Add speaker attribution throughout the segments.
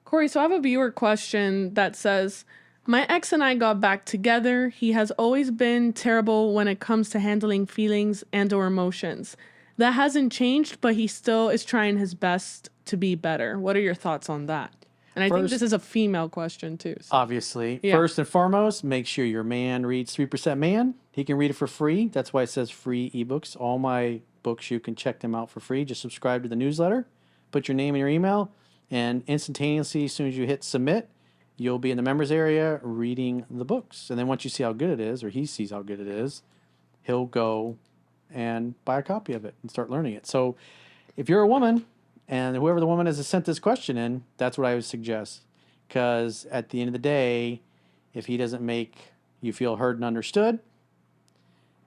Speaker 1: Corey, so I have a viewer question that says, my ex and I got back together. He has always been terrible when it comes to handling feelings and or emotions. That hasn't changed, but he still is trying his best to be better. What are your thoughts on that? And I think this
Speaker 2: First,
Speaker 1: is a female question too. So.
Speaker 2: obviously,
Speaker 1: Yeah.
Speaker 2: first and foremost, make sure your man reads 3% Man. He can read it for free. That's why it says free ebooks. All my books, you can check them out for free. Just subscribe to the newsletter, put your name and your email, and instantaneously, as soon as you hit submit, you'll be in the members area reading the books. And then once you see how good it is, or he sees how good it is, he'll go and buy a copy of it and start learning it. So if you're a woman and whoever the woman is that sent this question in, that's what I would suggest. Because at the end of the day, if he doesn't make you feel heard and understood,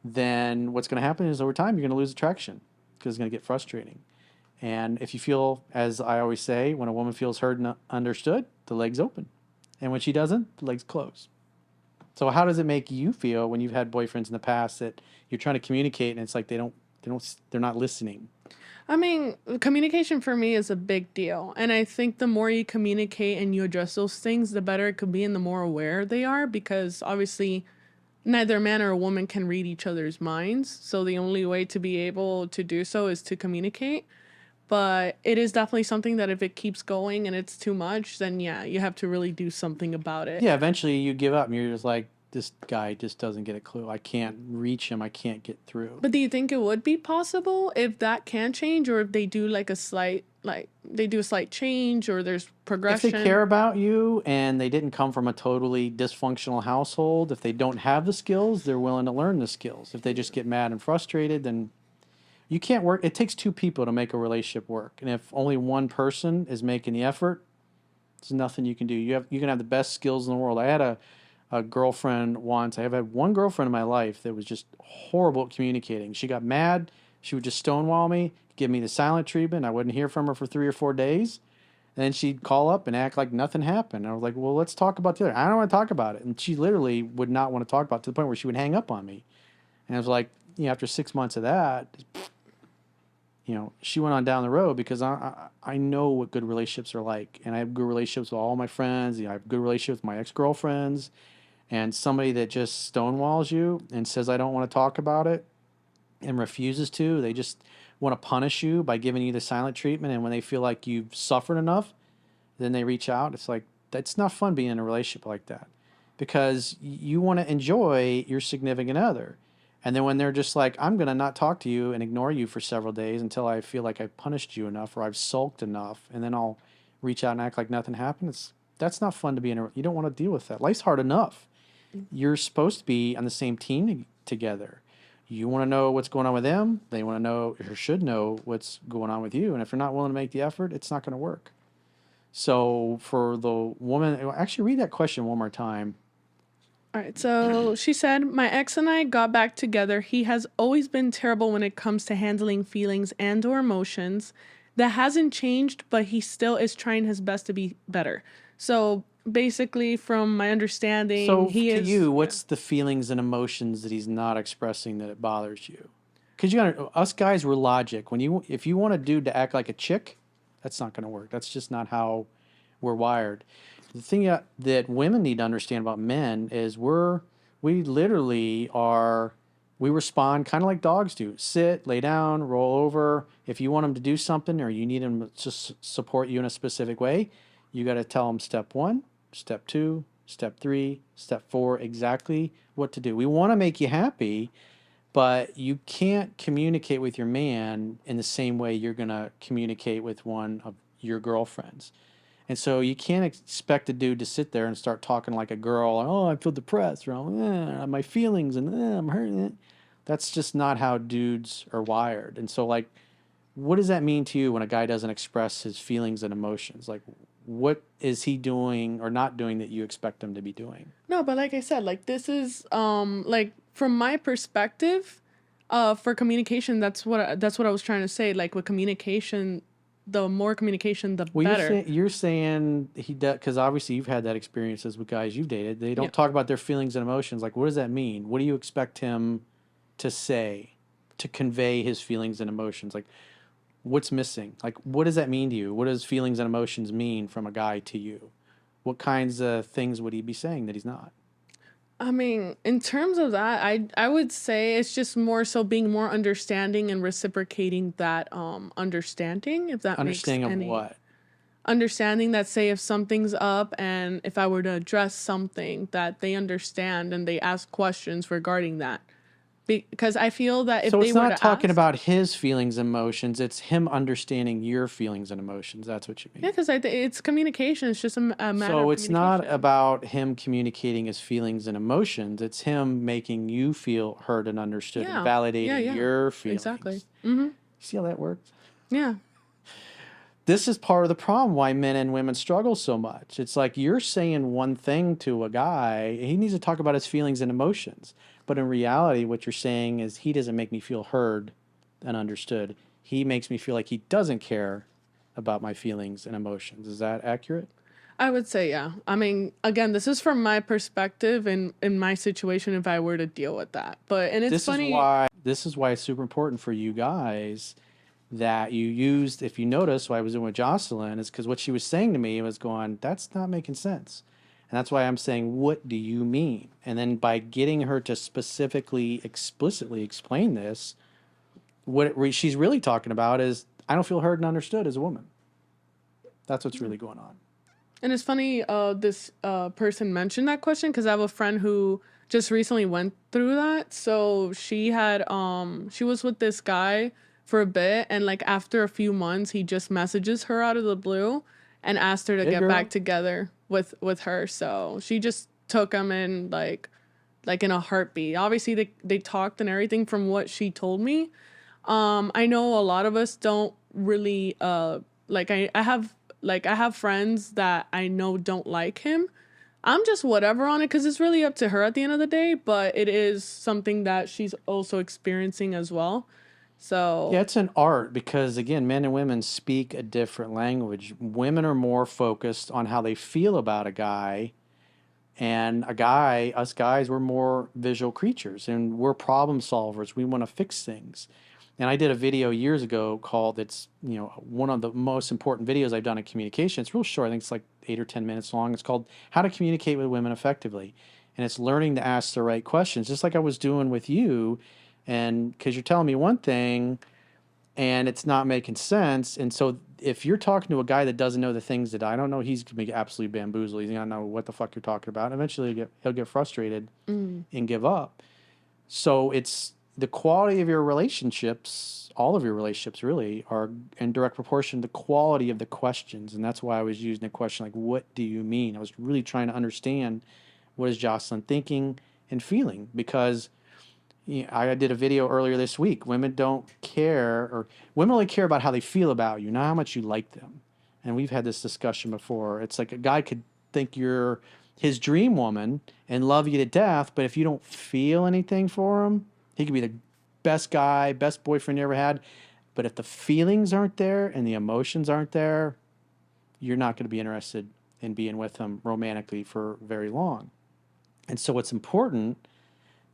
Speaker 2: then what's going to happen is over time you're going to lose attraction because it's going to get frustrating. And if you feel, as I always say, when a woman feels heard and understood, the legs open. And when she doesn't, the legs close. So how does it make you feel when you've had boyfriends in the past that you're trying to communicate and it's like they're not listening?
Speaker 1: I mean, communication for me is a big deal. And I think the more you communicate and you address those things, the better it could be and the more aware they are, because obviously neither a man or a woman can read each other's minds. So the only way to be able to do so is to communicate. But it is definitely something that if it keeps going and it's too much, then yeah, you have to really do something about it.
Speaker 2: Yeah, eventually you give up and you're just like, this guy just doesn't get a clue. I can't reach him. I can't get through.
Speaker 1: But do you think it would be possible if that can change, or if they do like a slight, change, or there's progression?
Speaker 2: If they care about you and they didn't come from a totally dysfunctional household, if they don't have the skills, they're willing to learn the skills. If they just get mad and frustrated, then you can't work. It takes two people to make a relationship work. And if only one person is making the effort, there's nothing you can do. You can have the best skills in the world. I had a girlfriend once. I have had one girlfriend in my life that was just horrible at communicating. She got mad. She would just stonewall me, give me the silent treatment. I wouldn't hear from her for 3 or 4 days. And then she'd call up and act like nothing happened. And I was like, well, let's talk about the other. I don't want to talk about it. And she literally would not want to talk about it to the point where she would hang up on me. And I was like, after 6 months of that, she went on down the road because I know what good relationships are like. And I have good relationships with all my friends. I have good relationships with my ex-girlfriends. And somebody that just stonewalls you and says, I don't want to talk about it and refuses to, they just want to punish you by giving you the silent treatment. And when they feel like you've suffered enough, then they reach out. It's like, that's not fun being in a relationship like that, because you want to enjoy your significant other. And then when they're just like, I'm going to not talk to you and ignore you for several days until I feel like I've punished you enough or I've sulked enough, and then I'll reach out and act like nothing happened. That's not fun to be in. You don't want to deal with that. Life's hard enough. You're supposed to be on the same team together. You want to know what's going on with them. They want to know, or should know, what's going on with you. And if you're not willing to make the effort, it's not going to work. So for the woman, actually read that question one more time.
Speaker 1: All right, so she said, my ex and I got back together. He has always been terrible when it comes to handling feelings and or emotions. That hasn't changed, but he still is trying his best to be better. So basically, from my understanding,
Speaker 2: what's the feelings and emotions that he's not expressing that it bothers you? Because us guys, we're logic. If you want a dude to act like a chick, that's not going to work. That's just not how we're wired. The thing that women need to understand about men is we literally are. We respond kind of like dogs do. Sit, lay down, roll over. If you want them to do something or you need them to support you in a specific way, you got to tell them step 1, step 2, step 3, step 4, exactly what to do. We want to make you happy, but you can't communicate with your man in the same way you're going to communicate with one of your girlfriends. And so you can't expect a dude to sit there and start talking like a girl. Oh, I feel depressed. Or my feelings and I'm hurting. That's just not how dudes are wired. And so, like, what does that mean to you when a guy doesn't express his feelings and emotions? Like, what is he doing or not doing that you expect him to be doing?
Speaker 1: No, but like I said, like, this is like, from my perspective, for communication, that's what I was trying to say. Like, with communication, the more communication, the better.
Speaker 2: You're saying he does, because obviously you've had that experiences with guys you've dated. They don't talk about their feelings and emotions. Like, what does that mean? What do you expect him to say to convey his feelings and emotions? Like, What's missing? Like, what does that mean to you? What does feelings and emotions mean from a guy to you? What kinds of things would he be saying that he's not?
Speaker 1: I mean, in terms of that, I would say it's just more so being more understanding and reciprocating that understanding, if that makes
Speaker 2: Understanding of
Speaker 1: any
Speaker 2: what?
Speaker 1: understanding that, say if something's up and if I were to address something, that they understand and they ask questions regarding that. Because I feel that if
Speaker 2: So
Speaker 1: they
Speaker 2: it's
Speaker 1: were
Speaker 2: not
Speaker 1: to
Speaker 2: talking
Speaker 1: ask,
Speaker 2: about his feelings and emotions. It's him understanding your feelings and emotions. That's what you
Speaker 1: yeah,
Speaker 2: mean.
Speaker 1: because it's communication. It's just a matter
Speaker 2: So
Speaker 1: of
Speaker 2: it's not
Speaker 1: communication.
Speaker 2: about him communicating his feelings and emotions. It's him making you feel heard and understood and
Speaker 1: Yeah, yeah,
Speaker 2: validating
Speaker 1: yeah,
Speaker 2: your
Speaker 1: exactly.
Speaker 2: feelings.
Speaker 1: Mm-hmm.
Speaker 2: See how that works?
Speaker 1: Yeah,
Speaker 2: This is part of the problem why men and women struggle so much. It's like you're saying one thing to a guy, he needs to talk about his feelings and emotions. But in reality, what you're saying is he doesn't make me feel heard and understood. He makes me feel like he doesn't care about my feelings and emotions. Is that accurate?
Speaker 1: I would say yeah. I mean, again, this is from my perspective and in my situation if I were to deal with that. But and it's funny.
Speaker 2: This is why it's super important for you guys that you used, if you notice what I was doing with Jocelyn, is because what she was saying to me was going, that's not making sense. And that's why I'm saying, what do you mean? And then by getting her to specifically, explicitly explain this, she's really talking about is, I don't feel heard and understood as a woman. That's what's really going on.
Speaker 1: And it's funny, this person mentioned that question because I have a friend who just recently went through that. So she was with this guy for a bit, and like after a few months, he just messages her out of the blue and asked her to
Speaker 2: Hey,
Speaker 1: get back
Speaker 2: girl.
Speaker 1: together with her. So she just took him in like in a heartbeat. Obviously, they talked and everything from what she told me. I know a lot of us don't really like I have friends that I know don't like him. I'm just whatever on it because it's really up to her at the end of the day, but it is something that she's also experiencing as well.
Speaker 2: Yeah,
Speaker 1: So,
Speaker 2: it's an art because, again, men and women speak a different language. Women are more focused on how they feel about a guy. And us guys, we're more visual creatures and we're problem solvers. We want to fix things. And I did a video years ago called, it's, one of the most important videos I've done in communication. It's real short. I think it's like 8 or 10 minutes long. It's called How to Communicate with Women Effectively. And it's learning to ask the right questions, just like I was doing with you. And because you're telling me one thing and it's not making sense. And so if you're talking to a guy that doesn't know the things that I don't know, he's gonna be absolutely bamboozled. He's gonna know what the fuck you're talking about. And eventually he'll get frustrated
Speaker 1: mm,
Speaker 2: and give up. So it's the quality of your relationships, all of your relationships really are in direct proportion to the quality of the questions. And that's why I was using a question like, what do you mean? I was really trying to understand what is Jocelyn thinking and feeling because I did a video earlier this week. Women don't care, or women only care about how they feel about you, not how much you like them. And we've had this discussion before. It's like a guy could think you're his dream woman and love you to death, but if you don't feel anything for him, he could be the best guy, best boyfriend you ever had. But if the feelings aren't there and the emotions aren't there, you're not going to be interested in being with him romantically for very long. And so it's important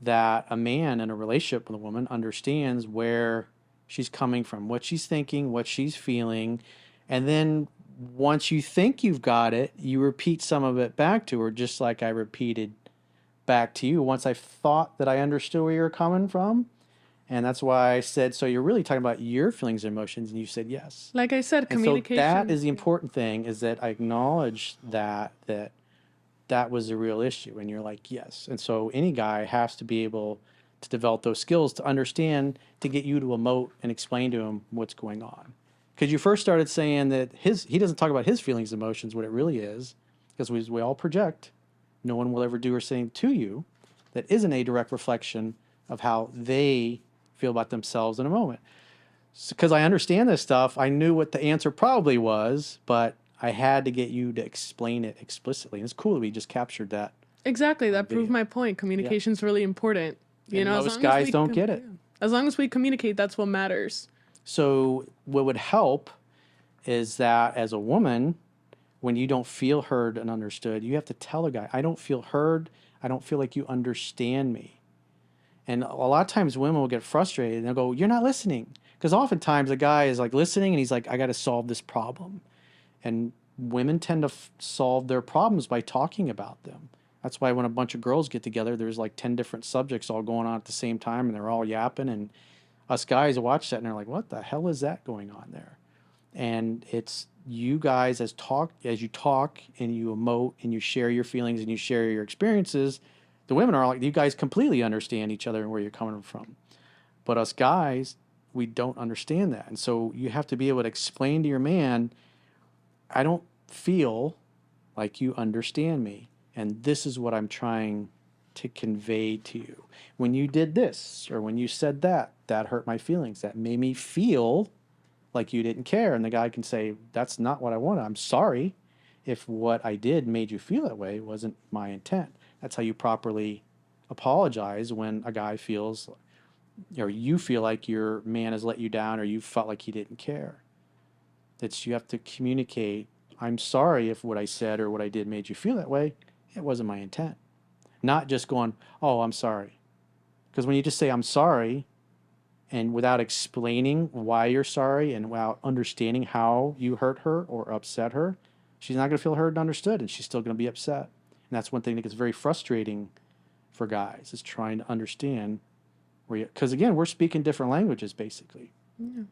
Speaker 2: that a man in a relationship with a woman understands where she's coming from, what she's thinking, what she's feeling. And then once you think you've got it, you repeat some of it back to her, just like I repeated back to you once I thought that I understood where you're coming from. And that's why I said, so you're really talking about your feelings and emotions. And you said yes.
Speaker 1: like I said,
Speaker 2: And so that
Speaker 1: communication.
Speaker 2: is the
Speaker 1: Yeah.
Speaker 2: important thing is that I acknowledge that was a real issue. And you're like, yes. And so any guy has to be able to develop those skills to understand, to get you to emote and explain to him what's going on. Because you first started saying that he doesn't talk about his feelings and emotions, what it really is, because we all project. No one will ever do or say to you that isn't a direct reflection of how they feel about themselves in a moment. Because I understand this stuff, I knew what the answer probably was, but I had to get you to explain it explicitly. And it's cool that we just captured that
Speaker 1: Exactly.
Speaker 2: on
Speaker 1: That proved
Speaker 2: video.
Speaker 1: my point.
Speaker 2: Yeah.
Speaker 1: Communication's really important. You
Speaker 2: And
Speaker 1: know,
Speaker 2: most guys don't get
Speaker 1: yeah.
Speaker 2: it.
Speaker 1: As long as we communicate, that's what matters.
Speaker 2: So what would help is that as a woman, when you don't feel heard and understood, you have to tell a guy, I don't feel heard. I don't feel like you understand me. And a lot of times women will get frustrated and they'll go, you're not listening. Because oftentimes a guy is like listening and he's like, I got to solve this problem. And women tend to solve their problems by talking about them. That's why when a bunch of girls get together, there's like 10 different subjects all going on at the same time and they're all yapping. And us guys watch that and they're like, what the hell is that going on there? And it's you guys as you talk and you emote and you share your feelings and you share your experiences, the women are like, you guys completely understand each other and where you're coming from. But us guys, we don't understand that. And so you have to be able to explain to your man, I don't feel like you understand me. And this is what I'm trying to convey to you. When you did this or when you said that, that hurt my feelings. That made me feel like you didn't care. And the guy can say, that's not what I wanted. I'm sorry if what I did made you feel that way. It wasn't my intent. That's how you properly apologize when a guy feels, or you feel like your man has let you down or you felt like he didn't care. It's you have to communicate, I'm sorry if what I said or what I did made you feel that way. It wasn't my intent. Not just going, oh, I'm sorry. Because when you just say, I'm sorry, and without explaining why you're sorry and without understanding how you hurt her or upset her, she's not going to feel heard and understood, and she's still going to be upset. And that's one thing that gets very frustrating for guys, is trying to understand where you, because again, we're speaking different languages basically.
Speaker 1: Yeah.